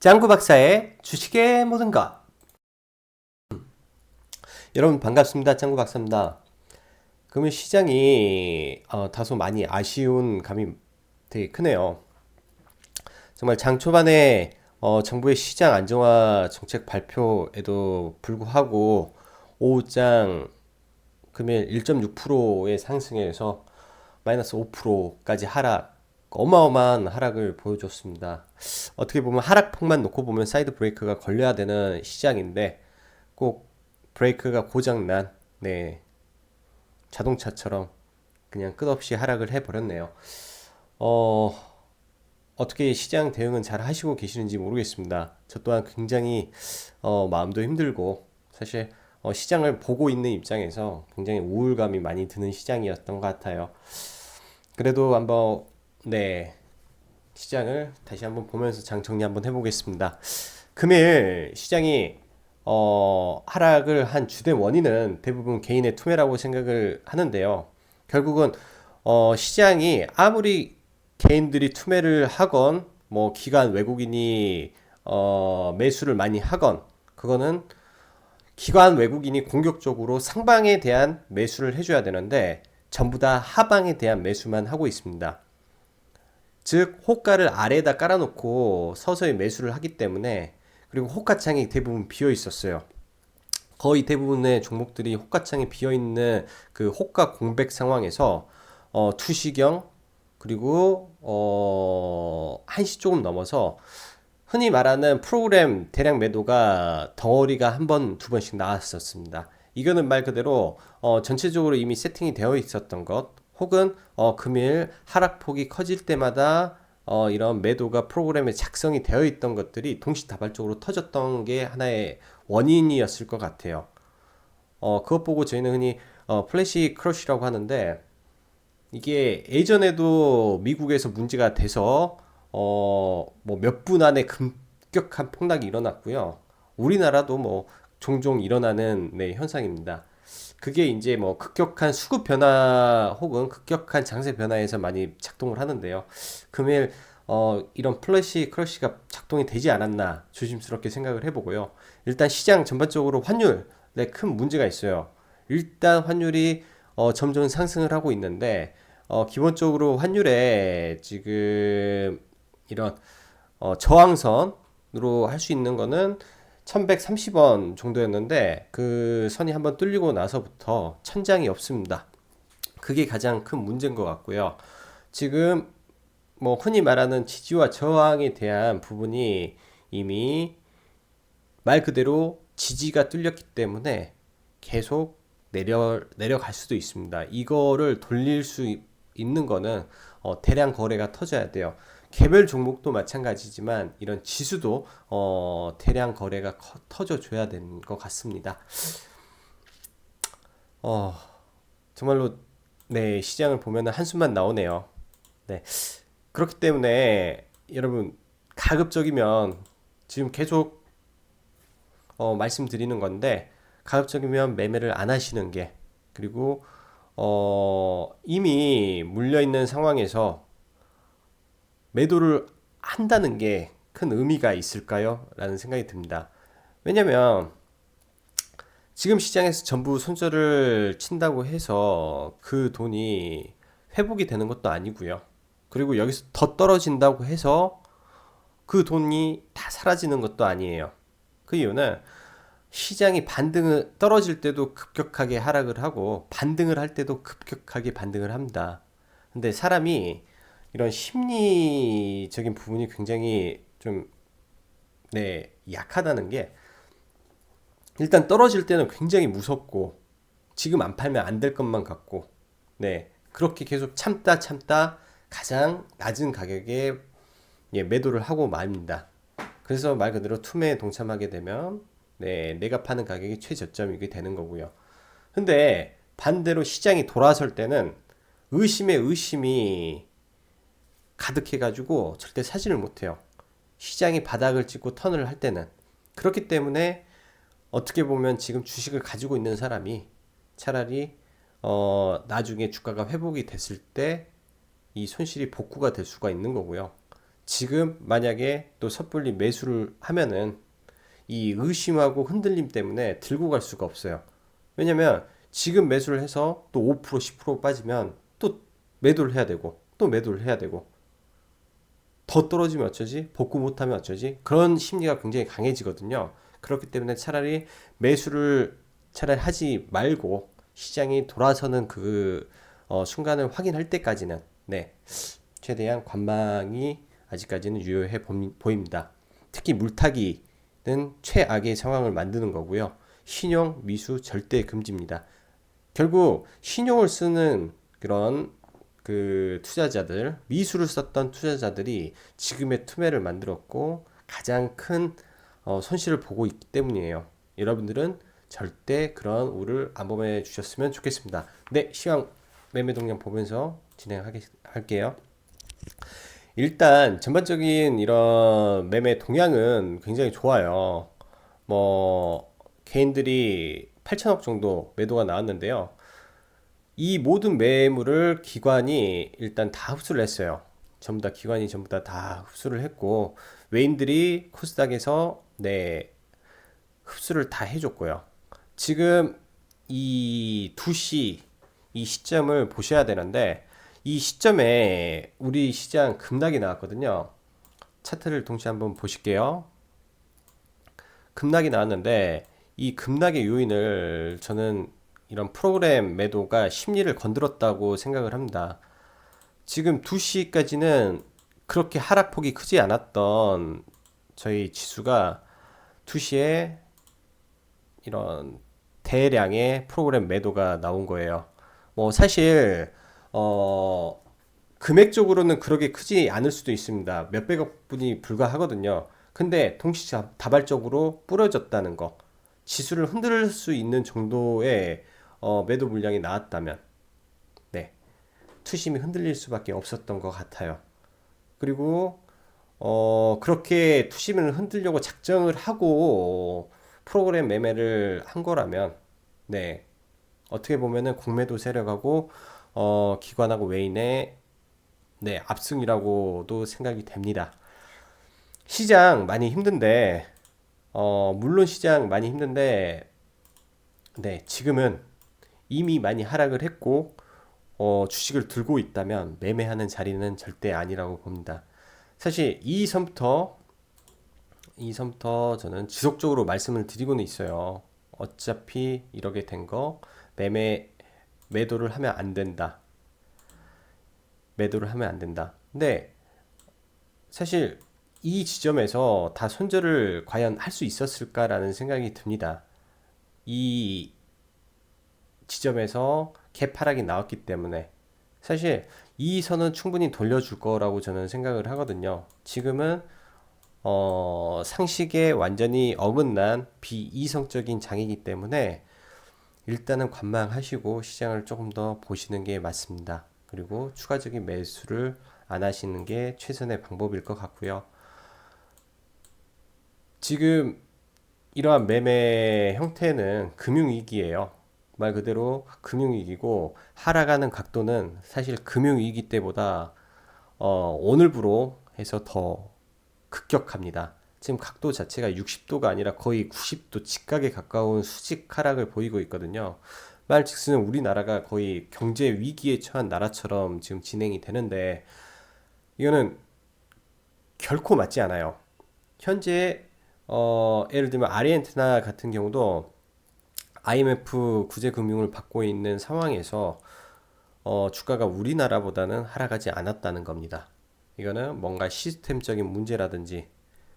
짱구 박사의 주식의 모든 것. 여러분 반갑습니다. 짱구 박사입니다. 금일 시장이 다소 많이 아쉬운 감이 되게 크네요. 정말 장 초반에 정부의 시장 안정화 정책 발표에도 불구하고 오후장 금일 1.6%의 상승에서 마이너스 5%까지 하락, 어마어마한 하락을 보여줬습니다. 어떻게 보면 하락폭만 놓고 보면 사이드 브레이크가 걸려야 되는 시장인데 꼭 브레이크가 고장난 자동차처럼 그냥 끝없이 하락을 해버렸네요. 어, 어떻게 시장 대응은 잘 하시고 계시는지 모르겠습니다. 저 또한 굉장히 마음도 힘들고 사실 시장을 보고 있는 입장에서 굉장히 우울감이 많이 드는 시장이었던 것 같아요. 그래도 한번 시장을 다시 한번 보면서 장 정리 한번 해보겠습니다. 금일 시장이 하락을 한 주된 원인은 대부분 개인의 투매라고 생각을 하는데요. 결국은 시장이 아무리 개인들이 투매를 하건 뭐 기관 외국인이 매수를 많이 하건 그거는 기관 외국인이 공격적으로 상방에 대한 매수를 해줘야 되는데 전부 다 하방에 대한 매수만 하고 있습니다. 즉 호가를 아래에다 깔아놓고 서서히 매수를 하기 때문에, 그리고 호가창이 대부분 비어 있었어요. 거의 대부분의 종목들이 호가창이 비어 있는 그 호가 공백 상황에서 투시경 그리고 1시 조금 넘어서 흔히 말하는 프로그램 대량 매도가 덩어리가 한 번, 두 번씩 나왔었습니다. 이거는 말 그대로 전체적으로 이미 세팅이 되어 있었던 것, 혹은 금일 하락폭이 커질 때마다 이런 매도가 프로그램에 작성이 되어 있던 것들이 동시다발적으로 터졌던 게 하나의 원인이었을 것 같아요. 그것 보고 저희는 흔히 플래시 크러쉬라고 하는데, 이게 예전에도 미국에서 문제가 돼서 뭐 몇 분 안에 급격한 폭락이 일어났고요. 우리나라도 뭐 종종 일어나는 현상입니다. 그게 이제 뭐 급격한 수급 변화 혹은 급격한 장세 변화에서 많이 작동을 하는데요. 금일 이런 플래시 크러쉬가 작동이 되지 않았나 조심스럽게 생각을 해보고요. 일단 시장 전반적으로 환율에 큰 문제가 있어요. 일단 환율이 점점 상승을 하고 있는데 기본적으로 환율에 지금 이런 저항선으로 할 수 있는 거는 1130원 정도였는데 그 선이 한번 뚫리고 나서부터 천장이 없습니다. 그게 가장 큰 문제인 것 같고요. 지금 뭐 흔히 말하는 지지와 저항에 대한 부분이 이미 말 그대로 지지가 뚫렸기 때문에 계속 내려갈 수도 있습니다. 이거를 돌릴 수 있는 거는 대량 거래가 터져야 돼요. 개별 종목도 마찬가지지만 이런 지수도 대량 거래가 터져줘야 되는 것 같습니다. 어, 정말로 시장을 보면 한숨만 나오네요. 네, 그렇기 때문에 여러분 가급적이면 지금 계속 말씀드리는 건데, 가급적이면 매매를 안 하시는 게, 그리고 이미 물려 있는 상황에서 매도를 한다는 게 큰 의미가 있을까요? 라는 생각이 듭니다. 왜냐면 지금 시장에서 전부 손절을 친다고 해서 그 돈이 회복이 되는 것도 아니고요. 그리고 여기서 더 떨어진다고 해서 그 돈이 다 사라지는 것도 아니에요. 그 이유는 시장이 반등을 떨어질 때도 급격하게 하락을 하고 반등을 할 때도 급격하게 반등을 합니다. 근데 사람이 이런 심리적인 부분이 굉장히 좀 약하다는 게, 일단 떨어질 때는 굉장히 무섭고 지금 안 팔면 안 될 것만 같고 그렇게 계속 참다 가장 낮은 가격에 매도를 하고 맙니다. 그래서 말 그대로 투매에 동참하게 되면 내가 파는 가격이 최저점이게 되는 거고요. 근데 반대로 시장이 돌아설 때는 의심에 의심이 가득해가지고 절대 사지를 못해요. 시장이 바닥을 찍고 턴을 할 때는. 그렇기 때문에 어떻게 보면 지금 주식을 가지고 있는 사람이 차라리 나중에 주가가 회복이 됐을 때 이 손실이 복구가 될 수가 있는 거고요. 지금 만약에 또 섣불리 매수를 하면은 이 의심하고 흔들림 때문에 들고 갈 수가 없어요. 왜냐면 지금 매수를 해서 또 5% 10% 빠지면 또 매도를 해야 되고 또 매도를 해야 되고 더 떨어지면 어쩌지? 복구 못하면 어쩌지? 그런 심리가 굉장히 강해지거든요. 그렇기 때문에 차라리 매수를 차라리 하지 말고 시장이 돌아서는 그 순간을 확인할 때까지는 네, 최대한 관망이 아직까지는 유효해 보입니다. 특히 물타기는 최악의 상황을 만드는 거고요. 신용 미수 절대 금지입니다. 결국 신용을 쓰는 그런 그 투자자들, 미수를 썼던 투자자들이 지금의 투매를 만들었고 가장 큰 손실을 보고 있기 때문이에요. 여러분들은 절대 그런 우를 안 범해 주셨으면 좋겠습니다. 네, 시황 매매 동향 보면서 진행할게요. 일단 전반적인 이런 매매 동향은 굉장히 좋아요. 뭐 개인들이 8천억 정도 매도가 나왔는데요. 이 모든 매물을 기관이 일단 다 흡수를 했어요. 전부 다 기관이 전부 다 흡수를 했고 외인들이 코스닥에서 네, 흡수를 다 해줬고요. 지금 이 2시 이 시점을 보셔야 되는데 이 시점에 우리 시장 급락이 나왔거든요. 차트를 동시에 한번 보실게요. 급락이 나왔는데 이 급락의 요인을 저는 이런 프로그램 매도가 심리를 건드렸다고 생각을 합니다. 지금 2시까지는 그렇게 하락폭이 크지 않았던 저희 지수가 2시에 이런 대량의 프로그램 매도가 나온 거예요. 뭐 사실 금액적으로는 그렇게 크지 않을 수도 있습니다. 몇백억 분이 불과하거든요. 근데 동시다발적으로 뿌려졌다는 거, 지수를 흔들 수 있는 정도의 매도 물량이 나왔다면, 네, 투심이 흔들릴 수밖에 없었던 것 같아요. 그리고 그렇게 투심을 흔들려고 작정을 하고 프로그램 매매를 한 거라면, 네, 어떻게 보면은 공매도 세력하고 기관하고 외인의 네, 압승이라고도 생각이 됩니다. 시장 많이 힘든데, 물론 시장 많이 힘든데, 네, 지금은 이미 많이 하락을 했고, 주식을 들고 있다면 매매하는 자리는 절대 아니라고 봅니다. 사실 이 선부터 저는 지속적으로 말씀을 드리고는 있어요. 어차피 이렇게 된 거 매도를 하면 안 된다. 매도를 하면 안 된다. 근데 사실 이 지점에서 다 손절을 과연 할 수 있었을까라는 생각이 듭니다. 이 지점에서 개파락이 나왔기 때문에 사실 이 선은 충분히 돌려줄 거라고 저는 생각을 하거든요. 지금은 상식에 완전히 어긋난 비이성적인 장이기 때문에 일단은 관망하시고 시장을 조금 더 보시는 게 맞습니다. 그리고 추가적인 매수를 안 하시는 게 최선의 방법일 것 같고요. 지금 이러한 매매 형태는 금융위기예요. 말 그대로 금융위기고 하락하는 각도는 사실 금융위기 때보다 오늘부로 해서 더 급격합니다. 지금 각도 자체가 60도가 아니라 거의 90도 직각에 가까운 수직 하락을 보이고 있거든요. 말즉슨 우리나라가 거의 경제 위기에 처한 나라처럼 지금 진행이 되는데 이거는 결코 맞지 않아요. 현재 예를 들면 아르헨티나 같은 경우도 IMF 구제금융을 받고 있는 상황에서 주가가 우리나라보다는 하락하지 않았다는 겁니다. 이거는 뭔가 시스템적인 문제라든지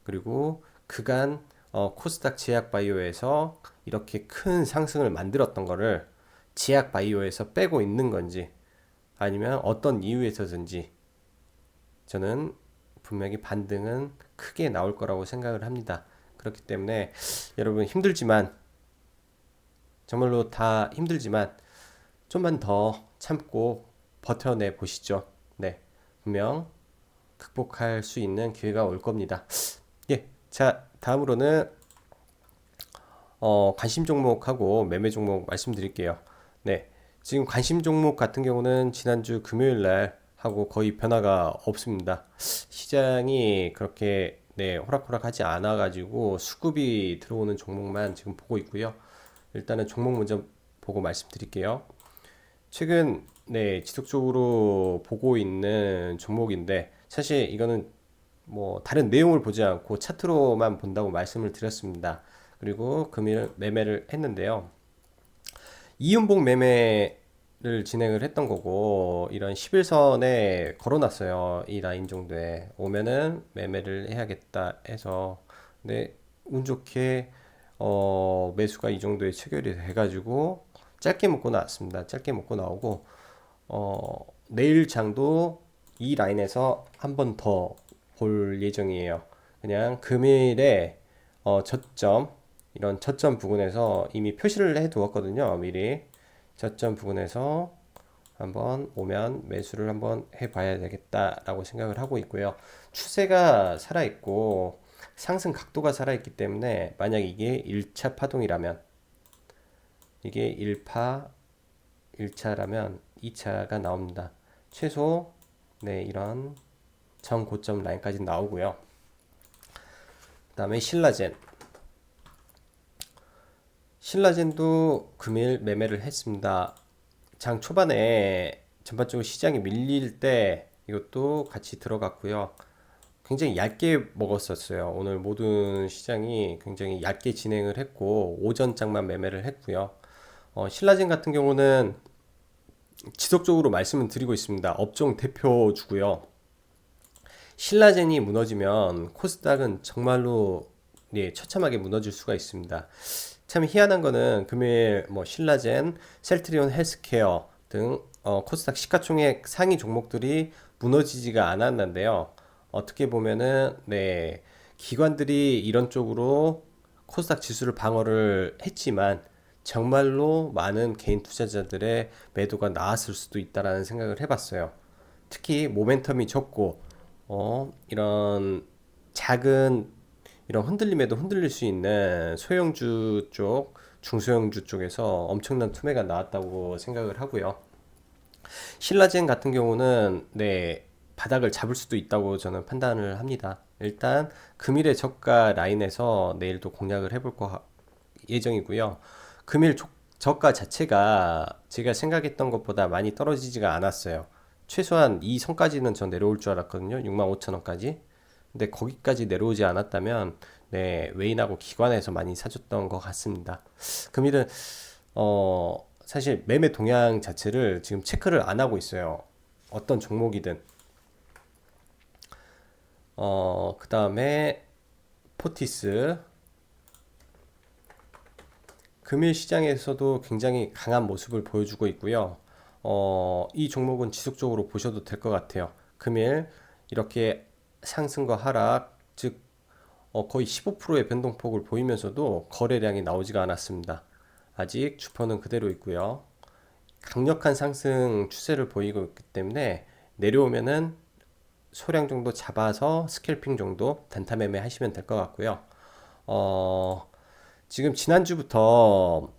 그리고 그간 코스닥 제약바이오에서 이렇게 큰 상승을 만들었던 거를 제약바이오에서 빼고 있는 건지 아니면 어떤 이유에서든지 저는 분명히 반등은 크게 나올 거라고 생각을 합니다. 그렇기 때문에 여러분 힘들지만 정말로 다 힘들지만 좀만 더 참고 버텨내 보시죠. 네, 분명 극복할 수 있는 기회가 올 겁니다. 예, 자 다음으로는 관심 종목하고 매매 종목 말씀드릴게요. 네, 지금 관심 종목 같은 경우는 지난주 금요일 날 하고 거의 변화가 없습니다. 시장이 그렇게 호락호락하지 않아 가지고 수급이 들어오는 종목만 지금 보고 있고요. 일단은 종목 먼저 보고 말씀드릴게요. 최근 지속적으로 보고 있는 종목인데, 사실 이거는 뭐 다른 내용을 보지 않고 차트로만 본다고 말씀을 드렸습니다. 그리고 금일 매매를 했는데요. 이윤복 매매를 진행을 했던 거고, 이런 11선에 걸어놨어요. 이 라인 정도에 오면은 매매를 해야겠다 해서. 근데 운 좋게 매수가 이 정도에 체결이 돼가지고 짧게 먹고 나왔습니다. 짧게 먹고 나오고, 내일 장도 이 라인에서 한 번 더 볼 예정이에요. 그냥 금일에 저점, 이런 저점 부근에서 이미 표시를 해 두었거든요. 미리 저점 부근에서 한번 오면 매수를 한번 해 봐야 되겠다라고 생각을 하고 있고요. 추세가 살아 있고 상승 각도가 살아 있기 때문에, 만약 이게 1차 파동이라면, 이게 1파 1차라면 2차가 나옵니다. 최소 이런 전고점 라인까지 나오고요. 그 다음에 신라젠도 금일 매매를 했습니다. 장 초반에 전반적으로 시장이 밀릴 때 이것도 같이 들어갔고요. 굉장히 얇게 먹었었어요. 오늘 모든 시장이 굉장히 얇게 진행을 했고 오전장만 매매를 했고요. 신라젠 같은 경우는 지속적으로 말씀을 드리고 있습니다. 업종 대표주고요. 신라젠이 무너지면 코스닥은 정말로 처참하게 무너질 수가 있습니다. 참 희한한 거는 금일 뭐 신라젠, 셀트리온 헬스케어 등 코스닥 시가총액 상위 종목들이 무너지지가 않았는데요. 어떻게 보면은 기관들이 이런 쪽으로 코스닥 지수를 방어를 했지만 정말로 많은 개인 투자자들의 매도가 나왔을 수도 있다라는 생각을 해봤어요. 특히 모멘텀이 적고 이런 작은 이런 흔들림에도 흔들릴 수 있는 소형주 쪽, 중소형주 쪽에서 엄청난 투매가 나왔다고 생각을 하고요. 신라젠 같은 경우는 바닥을 잡을 수도 있다고 저는 판단을 합니다. 일단 금일의 저가 라인에서 내일도 공략을 해볼 예정이고요. 금일 저가 자체가 제가 생각했던 것보다 많이 떨어지지가 않았어요. 최소한 이 선까지는 전 내려올 줄 알았거든요. 65,000원까지. 근데 거기까지 내려오지 않았다면 외인하고 기관에서 많이 사줬던 것 같습니다. 금일은 사실 매매 동향 자체를 지금 체크를 안 하고 있어요. 어떤 종목이든. 그 다음에 포티스. 금일 시장에서도 굉장히 강한 모습을 보여주고 있고요. 이 종목은 지속적으로 보셔도 될 것 같아요. 금일 이렇게 상승과 하락, 즉 거의 15%의 변동폭을 보이면서도 거래량이 나오지가 않았습니다. 아직 주포는 그대로 있고요. 강력한 상승 추세를 보이고 있기 때문에 내려오면은 소량 정도 잡아서 스캘핑 정도 단타 매매 하시면 될 것 같고요. 지금 지난주부터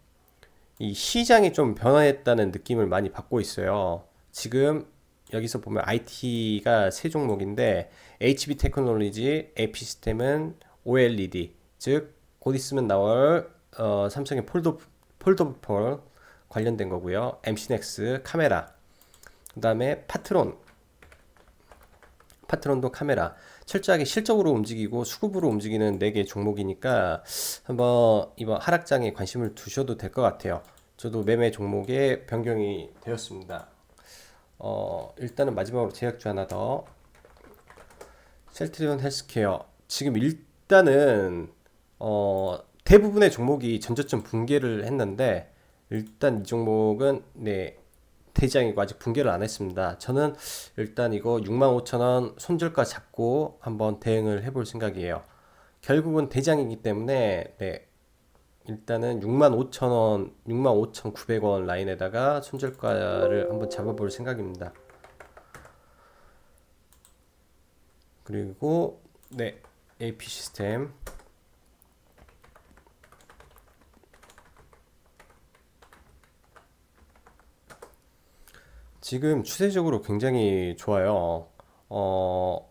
이 시장이 좀 변화했다는 느낌을 많이 받고 있어요. 지금 여기서 보면 IT가 세 종목인데, HB 테크놀로지, AP 시스템은 OLED, 즉 곧 있으면 나올 삼성의 폴더블 관련된 거고요. MC넥스 카메라, 그 다음에 파트론도 카메라. 철저하게 실적으로 움직이고 수급으로 움직이는 4개 종목이니까 한번 이번 하락장에 관심을 두셔도 될 것 같아요. 저도 매매 종목에 변경이 되었습니다. 일단은 마지막으로 제약주 하나 더. 셀트리온 헬스케어. 지금 일단은 대부분의 종목이 전저점 붕괴를 했는데, 일단 이 종목은 대장이고 아직 붕괴를 안 했습니다. 저는 일단 이거 65,000원 손절가 잡고 한번 대응을 해볼 생각이에요. 결국은 대장이기 때문에 일단은 65,000원, 65,900원 라인에다가 손절가를 한번 잡아볼 생각입니다. 그리고 AP 시스템. 지금 추세적으로 굉장히 좋아요. 어,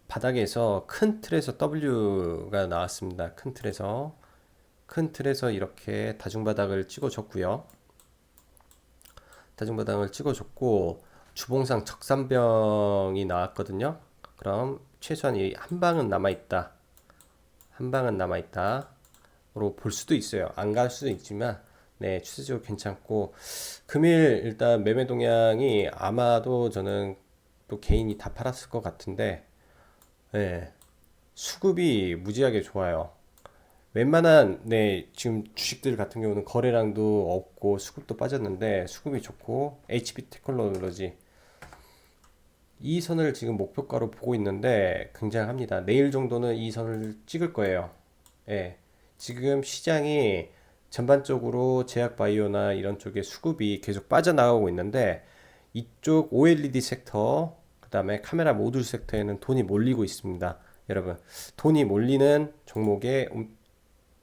바닥에서 큰 틀에서 W가 나왔습니다. 큰 틀에서 이렇게 다중바닥을 찍어줬고요. 다중바닥을 찍어줬고 주봉상 적산병이 나왔거든요. 그럼 최소한 이 한 방은 남아있다. 한 방은 남아있다로 볼 수도 있어요. 안 갈 수도 있지만 네, 추세적으로 괜찮고 금일 일단 매매 동향이 아마도 저는 또 개인이 다 팔았을 것 같은데 네, 수급이 무지하게 좋아요. 웬만한 네 지금 주식들 같은 경우는 거래량도 없고 수급도 빠졌는데 수급이 좋고 HB 테크놀로지 이 선을 지금 목표가로 보고 있는데 굉장합니다. 내일 정도는 이 선을 찍을 거예요. 예. 지금 시장이 전반적으로 제약 바이오나 이런 쪽에 수급이 계속 빠져나가고 있는데 이쪽 OLED 섹터, 그다음에 카메라 모듈 섹터에는 돈이 몰리고 있습니다. 여러분, 돈이 몰리는 종목에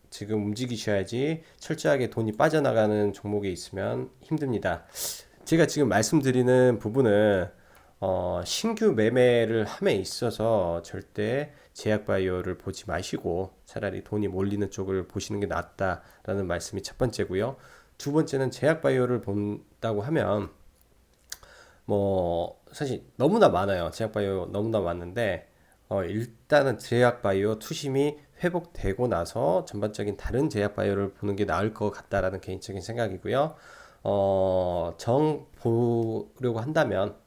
지금 움직이셔야지 철저하게 돈이 빠져나가는 종목에 있으면 힘듭니다. 제가 지금 말씀드리는 부분은 신규 매매를 함에 있어서 절대 제약바이오를 보지 마시고 차라리 돈이 몰리는 쪽을 보시는 게 낫다라는 말씀이 첫 번째고요. 두 번째는 제약바이오를 본다고 하면 뭐 사실 너무나 많아요. 제약바이오 너무나 많은데 일단은 제약바이오 투심이 회복되고 나서 전반적인 다른 제약바이오를 보는 게 나을 것 같다라는 개인적인 생각이고요. 정 보려고 한다면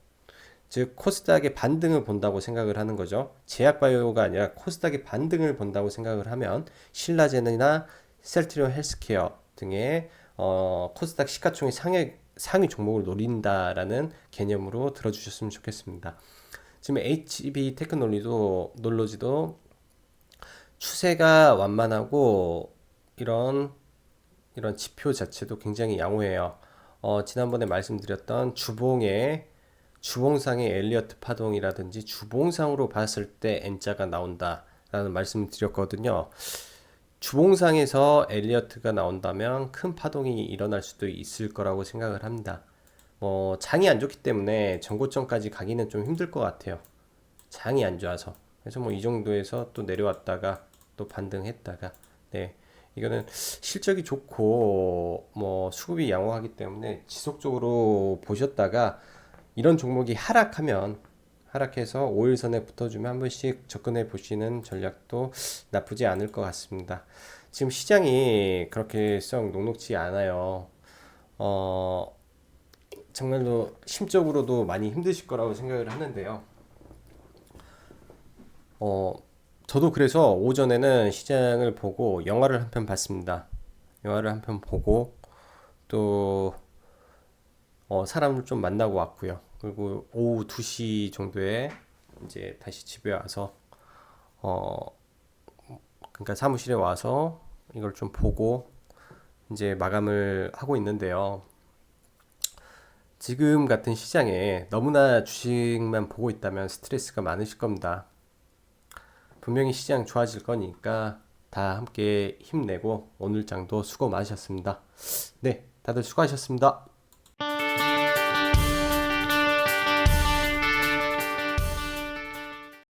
즉 코스닥의 반등을 본다고 생각을 하는 거죠. 제약바이오가 아니라 코스닥의 반등을 본다고 생각을 하면 신라젠이나 셀트리온 헬스케어 등의 코스닥 시가총액 상위 종목을 노린다라는 개념으로 들어주셨으면 좋겠습니다. 지금 HB 테크놀로지도 추세가 완만하고 이런 지표 자체도 굉장히 양호해요. 지난번에 말씀드렸던 주봉상의 엘리어트 파동이라든지 주봉상으로 봤을 때 N자가 나온다라는 말씀을 드렸거든요. 주봉상에서 엘리어트가 나온다면 큰 파동이 일어날 수도 있을 거라고 생각을 합니다. 장이 안 좋기 때문에 전고점까지 가기는 좀 힘들 것 같아요. 장이 안 좋아서. 그래서 뭐 이 정도에서 또 내려왔다가 또 반등했다가 네. 이거는 실적이 좋고 뭐 수급이 양호하기 때문에 지속적으로 보셨다가 이런 종목이 하락해서 5일선에 붙어주면 한 번씩 접근해 보시는 전략도 나쁘지 않을 것 같습니다. 지금 시장이 그렇게 썩 녹록지 않아요. 어, 정말로 심적으로도 많이 힘드실 거라고 생각을 하는데요. 어, 저도 그래서 오전에는 시장을 보고 영화를 한 편 봤습니다. 영화를 한 편 보고 또 사람을 좀 만나고 왔고요. 그리고 오후 2시 정도에 이제 다시 집에 와서 어 그러니까 사무실에 와서 이걸 좀 보고 이제 마감을 하고 있는데요. 지금 같은 시장에 너무나 주식만 보고 있다면 스트레스가 많으실 겁니다. 분명히 시장 좋아질 거니까 다 함께 힘내고 오늘 장도 수고 많으셨습니다. 네, 다들 수고하셨습니다.